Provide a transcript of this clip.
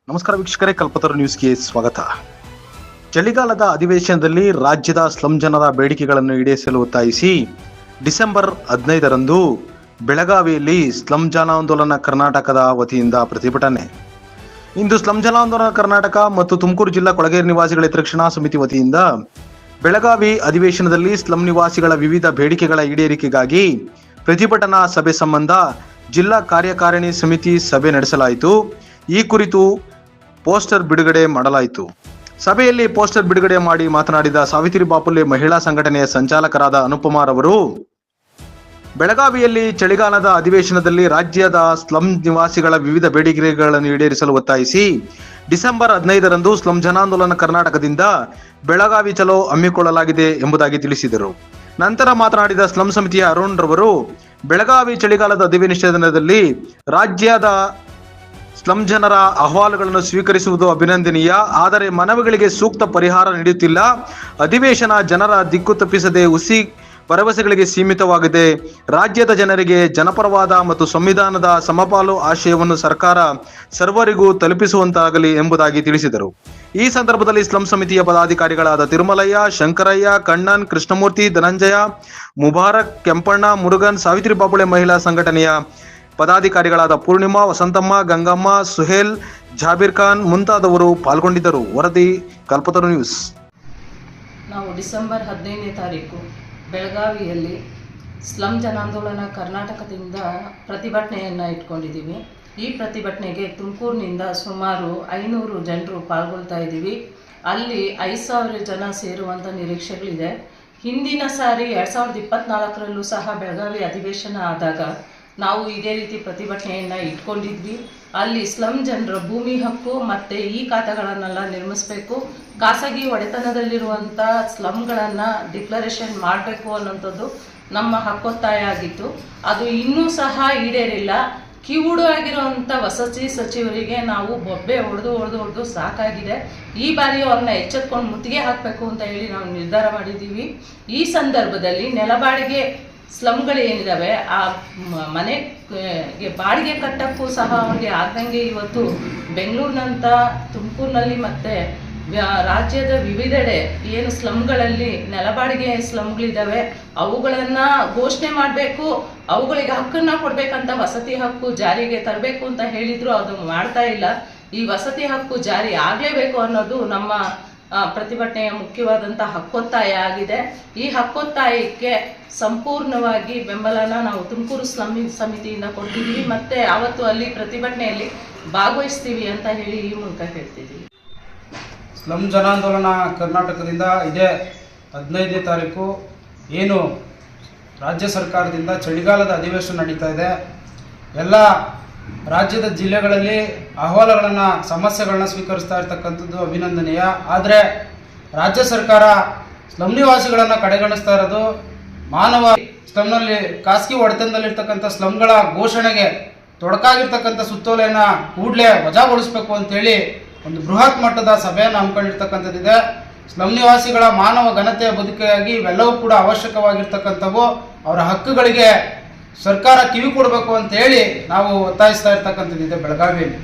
ನಮಸ್ಕಾರ ವೀಕ್ಷಕರೇ, ಕಲ್ಪತರು ನ್ಯೂಸ್ಗೆ ಸ್ವಾಗತ. ಚಳಿಗಾಲದ ಅಧಿವೇಶನದಲ್ಲಿ ರಾಜ್ಯದ ಸ್ಲಂ ಜನರ ಬೇಡಿಕೆಗಳನ್ನು ಈಡೇರಿಸಲು ಒತ್ತಾಯಿಸಿ ಡಿಸೆಂಬರ್ 15ರಂದು ಬೆಳಗಾವಿಯಲ್ಲಿ ಸ್ಲಂ ಜನಾಂದೋಲನ ಕರ್ನಾಟಕದ ವತಿಯಿಂದ ಪ್ರತಿಭಟನೆ. ಇಂದು ಸ್ಲಂ ಜನಾಂದೋಲನ ಕರ್ನಾಟಕ ಮತ್ತು ತುಮಕೂರು ಜಿಲ್ಲಾ ಕೊಳಗೇರಿ ನಿವಾಸಿಗಳ ಹಿತರಕ್ಷಣಾ ಸಮಿತಿ ವತಿಯಿಂದ ಬೆಳಗಾವಿ ಅಧಿವೇಶನದಲ್ಲಿ ಸ್ಲಂ ನಿವಾಸಿಗಳ ವಿವಿಧ ಬೇಡಿಕೆಗಳ ಈಡೇರಿಕೆಗಾಗಿ ಪ್ರತಿಭಟನಾ ಸಭೆ ಸಂಬಂಧ ಜಿಲ್ಲಾ ಕಾರ್ಯಕಾರಿಣಿ ಸಮಿತಿ ಸಭೆ ನಡೆಸಲಾಯಿತು. ಈ ಕುರಿತು ಪೋಸ್ಟರ್ ಬಿಡುಗಡೆ ಮಾಡಲಾಯಿತು. ಸಭೆಯಲ್ಲಿ ಪೋಸ್ಟರ್ ಬಿಡುಗಡೆ ಮಾಡಿ ಮಾತನಾಡಿದ ಸಾವಿತ್ರಿ ಬಾಪುಲೆ ಮಹಿಳಾ ಸಂಘಟನೆಯ ಸಂಚಾಲಕರಾದ ಅನುಪಮಾರ್ ಅವರು, ಬೆಳಗಾವಿಯಲ್ಲಿ ಚಳಿಗಾಲದ ಅಧಿವೇಶನದಲ್ಲಿ ರಾಜ್ಯದ ಸ್ಲಂ ನಿವಾಸಿಗಳ ವಿವಿಧ ಬೇಡಿಕೆಗಳನ್ನು ಈಡೇರಿಸಲು ಒತ್ತಾಯಿಸಿ ಡಿಸೆಂಬರ್ 15ರಂದು ಸ್ಲಂ ಜನಾಂದೋಲನ ಕರ್ನಾಟಕದಿಂದ ಬೆಳಗಾವಿ ಚಲೋ ಹಮ್ಮಿಕೊಳ್ಳಲಾಗಿದೆ ಎಂಬುದಾಗಿ ತಿಳಿಸಿದರು. ನಂತರ ಮಾತನಾಡಿದ ಸ್ಲಂ ಸಮಿತಿಯ ಅರುಣ್ ರವರು, ಬೆಳಗಾವಿ ಚಳಿಗಾಲದ ಅಧಿವೇಶನದಲ್ಲಿ ರಾಜ್ಯದ ಸ್ಲಂ ಜನರ ಅಹವಾಲುಗಳನ್ನು ಸ್ವೀಕರಿಸುವುದು ಅಭಿನಂದನೀಯ. ಆದರೆ ಮನವಿಗಳಿಗೆ ಸೂಕ್ತ ಪರಿಹಾರ ನೀಡುತ್ತಿಲ್ಲ. ಅಧಿವೇಶನ ಜನರ ದಿಕ್ಕು ತಪ್ಪಿಸದೆ ಹುಸಿ ಭರವಸೆಗಳಿಗೆ ಸೀಮಿತವಾಗಿದೆ. ರಾಜ್ಯದ ಜನರಿಗೆ ಜನಪರವಾದ ಮತ್ತು ಸಂವಿಧಾನದ ಸಮಪಾಲು ಆಶಯವನ್ನು ಸರ್ಕಾರ ಸರ್ವರಿಗೂ ತಲುಪಿಸುವಂತಾಗಲಿ ಎಂಬುದಾಗಿ ತಿಳಿಸಿದರು. ಈ ಸಂದರ್ಭದಲ್ಲಿ ಸ್ಲಂ ಸಮಿತಿಯ ಪದಾಧಿಕಾರಿಗಳಾದ ತಿರುಮಲಯ್ಯ, ಶಂಕರಯ್ಯ, ಕಣ್ಣನ್, ಕೃಷ್ಣಮೂರ್ತಿ, ಧನಂಜಯ, ಮುಬಾರಕ್, ಕೆಂಪಣ್ಣ, ಮುರುಗನ್, ಸಾವಿತ್ರಿ ಬಾಪುಳೆ ಮಹಿಳಾ ಸಂಘಟನೆಯ ಪದಾಧಿಕಾರಿಗಳಾದ ಪೂರ್ಣಿಮಾ, ವಸಂತಮ್ಮ, ಗಂಗಮ್ಮ, ಸುಹೇಲ್, ಜಾಬೀರ್ ಖಾನ್ ಮುಂತಾದವರು ಪಾಲ್ಗೊಂಡಿದ್ದರು. ವರದಿ ಕಲ್ಪತರು ನ್ಯೂಸ್. ನಾವು ಡಿಸೆಂಬರ್ 15ನೇ ತಾರೀಕು ಬೆಳಗಾವಿಯಲ್ಲಿ ಸ್ಲಂ ಜನಾಂದೋಲನ ಕರ್ನಾಟಕದಿಂದ ಪ್ರತಿಭಟನೆಯನ್ನು ಇಟ್ಕೊಂಡಿದ್ದೀವಿ. ಈ ಪ್ರತಿಭಟನೆಗೆ ತುಮಕೂರಿನಿಂದ ಸುಮಾರು 500 ಜನರು ಪಾಲ್ಗೊಳ್ತಾ ಇದ್ದೀವಿ. ಅಲ್ಲಿ 5,000 ಜನ ಸೇರುವಂಥ ನಿರೀಕ್ಷೆಗಳಿದೆ. ಹಿಂದಿನ ಸಾರಿ 2024ರಲ್ಲೂ ಸಹ ಬೆಳಗಾವಿ ಅಧಿವೇಶನ ಆದಾಗ ನಾವು ಇದೇ ರೀತಿ ಪ್ರತಿಭಟನೆಯನ್ನು ಇಟ್ಕೊಂಡಿದ್ವಿ. ಅಲ್ಲಿ ಸ್ಲಂ ಜನರ ಭೂಮಿ ಹಕ್ಕು ಮತ್ತು ಈ ಖಾತೆಗಳನ್ನೆಲ್ಲ ನಿರ್ಮಿಸಬೇಕು, ಖಾಸಗಿ ಒಡೆತನದಲ್ಲಿರುವಂಥ ಸ್ಲಮ್ಗಳನ್ನು ಡಿಕ್ಲರೇಷನ್ ಮಾಡಬೇಕು ಅನ್ನೋಂಥದ್ದು ನಮ್ಮ ಹಕ್ಕೊತ್ತಾಯ ಆಗಿತ್ತು. ಅದು ಇನ್ನೂ ಸಹ ಈಡೇರಿಲ್ಲ. ಕಿವುಡು ಆಗಿರುವಂಥ ವಸತಿ ಸಚಿವರಿಗೆ ನಾವು ಬೊಬ್ಬೆ ಹೊಡೆದು ಸಾಕಾಗಿದೆ. ಈ ಬಾರಿ ಅವ್ರನ್ನ ಎಚ್ಚೆತ್ಕೊಂಡು ಮುತ್ತಿಗೆ ಹಾಕಬೇಕು ಅಂತ ಹೇಳಿ ನಾವು ನಿರ್ಧಾರ ಮಾಡಿದ್ದೀವಿ. ಈ ಸಂದರ್ಭದಲ್ಲಿ ನೆಲಬಾಡಿಗೆ ಸ್ಲಮ್ಗಳೇನಿದ್ದಾವೆ ಆ ಮನೆಗೆ ಬಾಡಿಗೆ ಕಟ್ಟಕ್ಕೂ ಸಹ ಅವ್ರಿಗೆ ಆಗ್ದಂಗೆ ಇವತ್ತು ಬೆಂಗಳೂರಿನಂಥ ತುಮಕೂರಿನಲ್ಲಿ ಮತ್ತು ರಾಜ್ಯದ ವಿವಿಧೆಡೆ ಏನು ಸ್ಲಮ್ಗಳಲ್ಲಿ ನೆಲಬಾಡಿಗೆ ಸ್ಲಮ್ಗಳಿದ್ದಾವೆ ಅವುಗಳನ್ನು ಘೋಷಣೆ ಮಾಡಬೇಕು, ಅವುಗಳಿಗೆ ಹಕ್ಕನ್ನು ಕೊಡಬೇಕಂತ ವಸತಿ ಹಕ್ಕು ಜಾರಿಗೆ ತರಬೇಕು ಅಂತ ಹೇಳಿದ್ರು. ಅದು ಮಾಡ್ತಾ ಇಲ್ಲ. ಈ ವಸತಿ ಹಕ್ಕು ಜಾರಿ ಆಗಲೇಬೇಕು ಅನ್ನೋದು ನಮ್ಮ ಪ್ರತಿಭಟನೆಯ ಮುಖ್ಯವಾದಂಥ ಹಕ್ಕೊತ್ತಾಯ ಆಗಿದೆ. ಈ ಹಕ್ಕೊತ್ತಾಯಕ್ಕೆ ಸಂಪೂರ್ಣವಾಗಿ ಬೆಂಬಲನ ನಾವು ತುಮಕೂರು ಸ್ಲಂ ಸಮಿತಿಯಿಂದ ಕೊಡ್ತಿದ್ದೀವಿ ಮತ್ತು ಆವತ್ತು ಅಲ್ಲಿ ಪ್ರತಿಭಟನೆಯಲ್ಲಿ ಭಾಗವಹಿಸ್ತೀವಿ ಅಂತ ಹೇಳಿ ಈ ಮೂಲಕ ಹೇಳ್ತಿದ್ದೀವಿ. ಸ್ಲಂ ಜನಾಂದೋಲನ ಕರ್ನಾಟಕದಿಂದ ಇದೇ 15ನೇ ತಾರೀಕು ಏನು ರಾಜ್ಯ ಸರ್ಕಾರದಿಂದ ಚಳಿಗಾಲದ ಅಧಿವೇಶನ ನಡೀತಾ ಇದೆ. ಎಲ್ಲ ರಾಜ್ಯದ ಜಿಲ್ಲೆಗಳಲ್ಲಿ ಅಹವಾಲುಗಳನ್ನು, ಸಮಸ್ಯೆಗಳನ್ನ ಸ್ವೀಕರಿಸ್ತಾ ಇರ್ತಕ್ಕಂಥದ್ದು ಅಭಿನಂದನೀಯ. ಆದರೆ ರಾಜ್ಯ ಸರ್ಕಾರ ಸ್ಲಂ ನಿವಾಸಿಗಳನ್ನು ಕಡೆಗಣಿಸ್ತಾ ಇರೋದು ಮಾನವ ಸ್ಲಂನಲ್ಲಿ ಖಾಸಗಿ ಒಡೆತನದಲ್ಲಿರ್ತಕ್ಕಂಥ ಸ್ಲಂಗಳ ಘೋಷಣೆಗೆ ತೊಡಕಾಗಿರ್ತಕ್ಕಂಥ ಸುತ್ತೋಲೆಯನ್ನು ಕೂಡಲೇ ವಜಾಗೊಳಿಸಬೇಕು ಅಂತೇಳಿ ಒಂದು ಬೃಹತ್ ಮಟ್ಟದ ಸಭೆಯನ್ನು ಹಮ್ಮಿಕೊಂಡಿರ್ತಕ್ಕಂಥದ್ದಿದೆ. ಸ್ಲಂ ನಿವಾಸಿಗಳ ಮಾನವ ಘನತೆಯ ಬದುಕಿಗಾಗಿ ಇವೆಲ್ಲವೂ ಕೂಡ ಅವಶ್ಯಕವಾಗಿರ್ತಕ್ಕಂಥವು. ಅವರ ಹಕ್ಕುಗಳಿಗೆ ಸರ್ಕಾರ ಕಿವಿ ಕೊಡಬೇಕು ಅಂತ ಹೇಳಿ ನಾವು ಒತ್ತಾಯಿಸ್ತಾ ಇರ್ತಕ್ಕಂಥದ್ದಿದೆ ಬೆಳಗಾವಿಯಲ್ಲಿ.